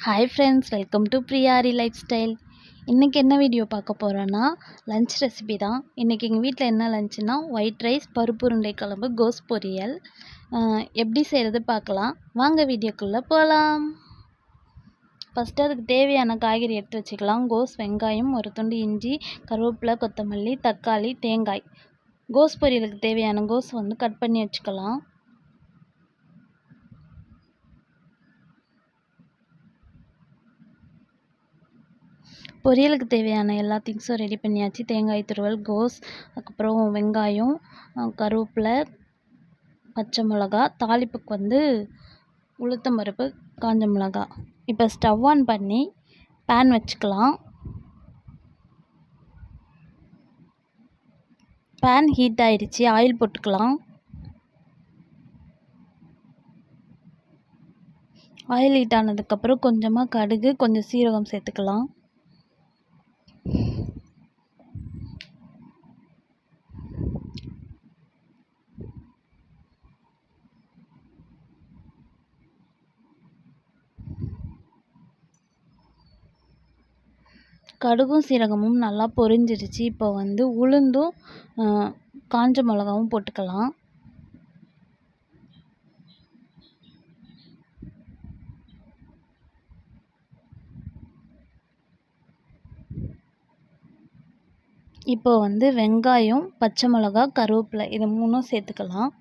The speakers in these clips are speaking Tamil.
ஹாய் ஃப்ரெண்ட்ஸ், வெல்கம் டு பிரியாரி லைஃப் ஸ்டைல். இன்றைக்கி என்ன வீடியோ பார்க்க போகிறோன்னா லன்ச் ரெசிபி தான். இன்றைக்கி எங்கள் வீட்டில் என்ன லன்ச்சுனா ஒயிட் ரைஸ், பருப்பு உருண்டை குழம்பு, கோஸ் பொரியல். எப்படி செய்கிறது பார்க்கலாம் வாங்க, வீடியோக்குள்ளே போகலாம். ஃபஸ்ட்டு அதுக்கு தேவையான காய்கறி எடுத்து வச்சுக்கலாம். கோஸ், வெங்காயம், ஒரு துண்டு இஞ்சி, கருவேப்பிலை, கொத்தமல்லி, தக்காளி, தேங்காய். கோஸ் பொரியலுக்கு தேவையான கோஸ் கட் பண்ணி வச்சுக்கலாம். பொரியலுக்கு தேவையான எல்லா திங்ஸும் ரெடி பண்ணியாச்சு. தேங்காய் துருவல், கோஸ், அதுக்கப்புறம் வெங்காயம், கருவேப்பிலை, பச்சை மிளகா, தாளிப்புக்கு உளுத்தம் பருப்பு, காஞ்ச மிளகா. இப்போ ஸ்டவ் ஆன் பண்ணி பேன் வச்சுக்கலாம். பேன் ஹீட் ஆயிடுச்சு. ஆயில் போட்டுக்கலாம். ஆயில் ஹீட் ஆனதுக்கப்புறம் கொஞ்சமாக கடுகு, கொஞ்சம் சீரகம் சேர்த்துக்கலாம். கடுகும் சீரகமும் நல்லா பொரிஞ்சிருச்சு. இப்போ உளுந்தும் காஞ்ச மிளகாவும் போட்டுக்கலாம். இப்போ வெங்காயம், பச்சை மிளகா, கருவேப்பிலை இது மூணும் சேர்த்துக்கலாம்.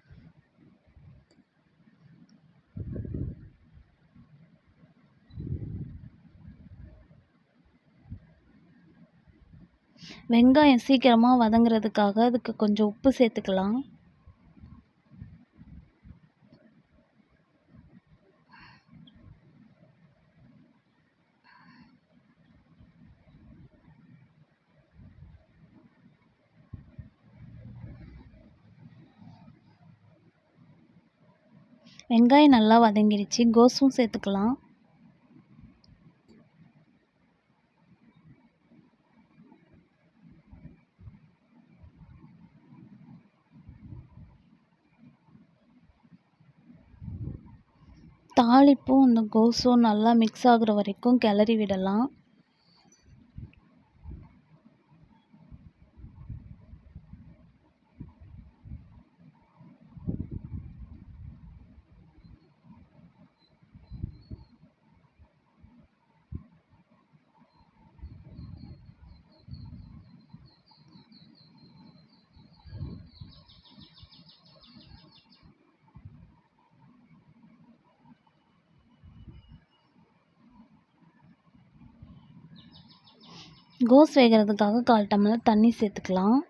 வெங்காயம் சீக்கிரமாக வதங்குறதுக்காக அதுக்கு கொஞ்சம் உப்பு சேர்த்துக்கலாம். வெங்காயம் நல்லா வதங்கிடுச்சு. கோஸும் சேர்த்துக்கலாம். தாளிப்பும் இந்த கோஸும் நல்லா மிக்ஸ் ஆகுற வரைக்கும் கிளறி விடலாம். கோஸ் வேகிறதுக்காக 1/4 டம்ளர் தண்ணி சேர்த்துக்கலாம்.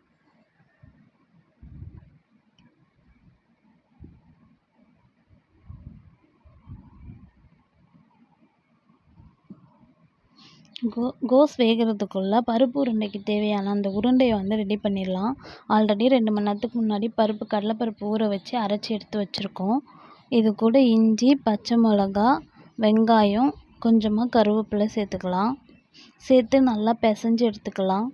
கோஸ் வேகிறதுக்குள்ளே பருப்பு உருண்டைக்கு தேவையான அந்த உருண்டையை ரெடி பண்ணிடலாம். ஆல்ரெடி 2 மணி நேரத்துக்கு முன்னாடி கடலைப்பருப்பு ஊற வச்சு அரைச்சி எடுத்து வச்சுருக்கோம். இது கூட இஞ்சி, பச்சை மிளகா, வெங்காயம், கொஞ்சமாக கருவேப்பிலை சேர்த்துக்கலாம். சேர்த்து நல்லா பிசைஞ்சு எடுத்துக்கலாம்.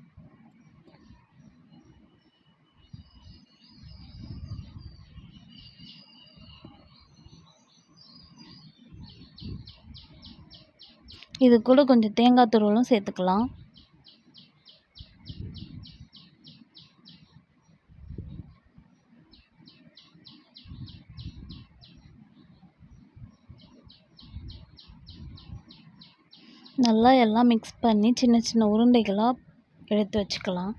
இது கூட கொஞ்சம் தேங்காய் துருவலும் சேர்த்துக்கலாம். நல்லா எல்லாம் மிக்ஸ் பண்ணி சின்ன சின்ன உருண்டைகளாக எடுத்து வச்சுக்கலாம்.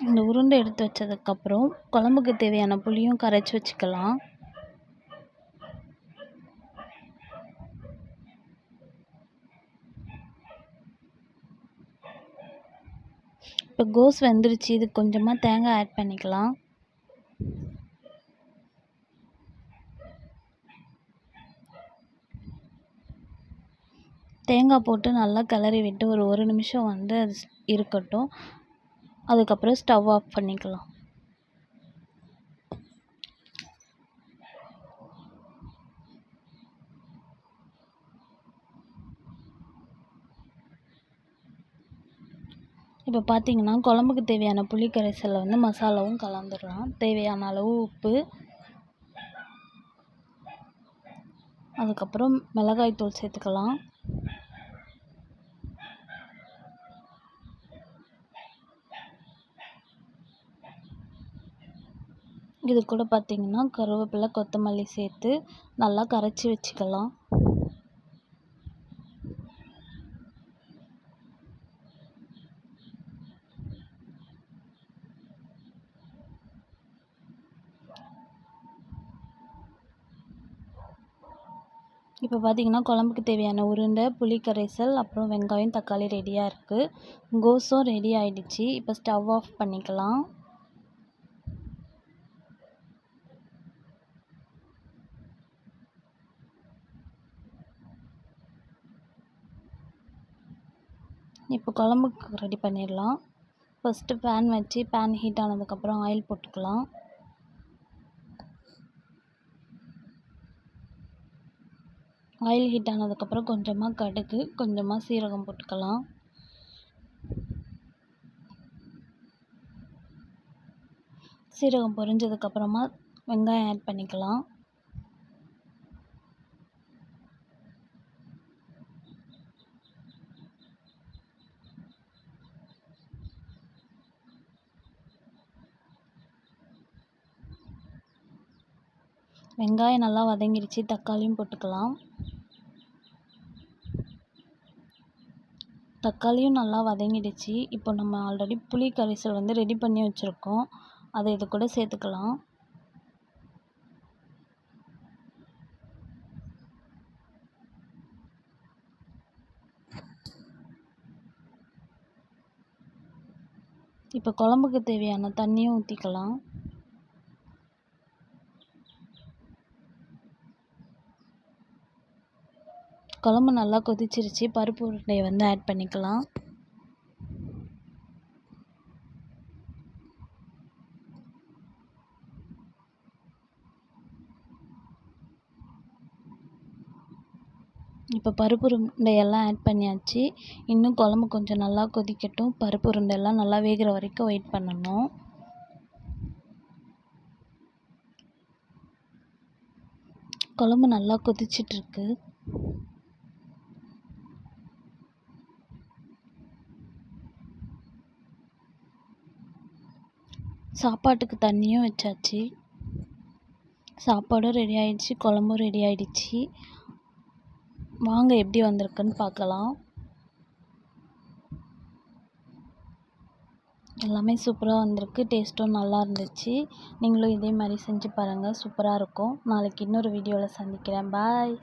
இந்த உருண்டை எடுத்து வச்சதுக்கப்புறம் குழம்புக்கு தேவையான புளியும் கரைச்சி வச்சுக்கலாம். இப்போ கோஸ் வெந்துருச்சு. இது கொஞ்சமாக தேங்காய் ஆட் பண்ணிக்கலாம். தேங்காய் போட்டு நல்லா கிளறி விட்டு ஒரு நிமிஷம் வந்து அது இருக்கட்டும். அதுக்கப்புறம் ஸ்டவ் ஆஃப் பண்ணிக்கலாம். இப்போ பார்த்தீங்கன்னா குழம்புக்கு தேவையான புளி கரைசலில் வந்து மசாலாவும் கலந்துடலாம். தேவையான அளவு உப்பு, அதுக்கப்புறம் மிளகாய் தூள் சேர்த்துக்கலாம். இது கூட பார்த்திங்கன்னா கருவேப்பிலை, கொத்தமல்லி சேர்த்து நல்லா கரைச்சி வச்சுக்கலாம். இப்போ பார்த்திங்கன்னா குழம்புக்கு தேவையான உருண்டை, புளி கரைசல், அப்புறம் வெங்காயம், தக்காளி ரெடியாக இருக்குது. கோஸும் ரெடி ஆகிடுச்சு. இப்போ ஸ்டவ் ஆஃப் பண்ணிக்கலாம். இப்போ குழம்புக்கு ரெடி பண்ணிடலாம். ஃபஸ்ட்டு பேன் வச்சு பேன் ஹீட் ஆனதுக்கப்புறம் ஆயில் போட்டுக்கலாம். ஆயில் ஹீட் ஆனதுக்கப்புறம் கொஞ்சமாக கடுகு, கொஞ்சமாக சீரகம் போட்டுக்கலாம். சீரகம் பொரிஞ்சதுக்கப்புறமா வெங்காயம் ஆட் பண்ணிக்கலாம். வெங்காயம் நல்லா வதங்கிடுச்சு. தக்காளியும் போட்டுக்கலாம். தக்காளியும் நல்லா வதங்கிடுச்சு. இப்போ நம்ம ஆல்ரெடி புளி கரைசல் வந்து ரெடி பண்ணி வச்சுருக்கோம். அதை இது கூட சேர்த்துக்கலாம். இப்போ குழம்புக்கு தேவையான தண்ணியும் ஊற்றிக்கலாம். குழம்பு நல்லா கொதிச்சிருச்சு. பருப்பு உருண்டையை வந்து ஆட் பண்ணிக்கலாம். இப்போ பருப்பு உருண்டையெல்லாம் ஆட் பண்ணியாச்சு. இன்னும் குழம்பு கொஞ்சம் நல்லா கொதிக்கட்டும். பருப்பு உருண்டையெல்லாம் நல்லா வேகிற வரைக்கும் வெயிட் பண்ணணும். குழம்பு நல்லா கொதிச்சிட்ருக்கு. சாப்பாட்டுக்கு தண்ணியும் வச்சாச்சு. சாப்பாடும் ரெடி ஆகிடுச்சு, குழம்பும் ரெடி ஆகிடுச்சு. வாங்க எப்படி வந்திருக்குன்னு பார்க்கலாம். எல்லாமே சூப்பராக வந்திருக்கு. டேஸ்ட்டும் நல்லா இருந்துச்சு. நீங்களும் இதே மாதிரி செஞ்சு பாருங்கள். சூப்பராக இருக்கும். நாளைக்கு இன்னொரு வீடியோவில் சந்திக்கிறேன். பாய்.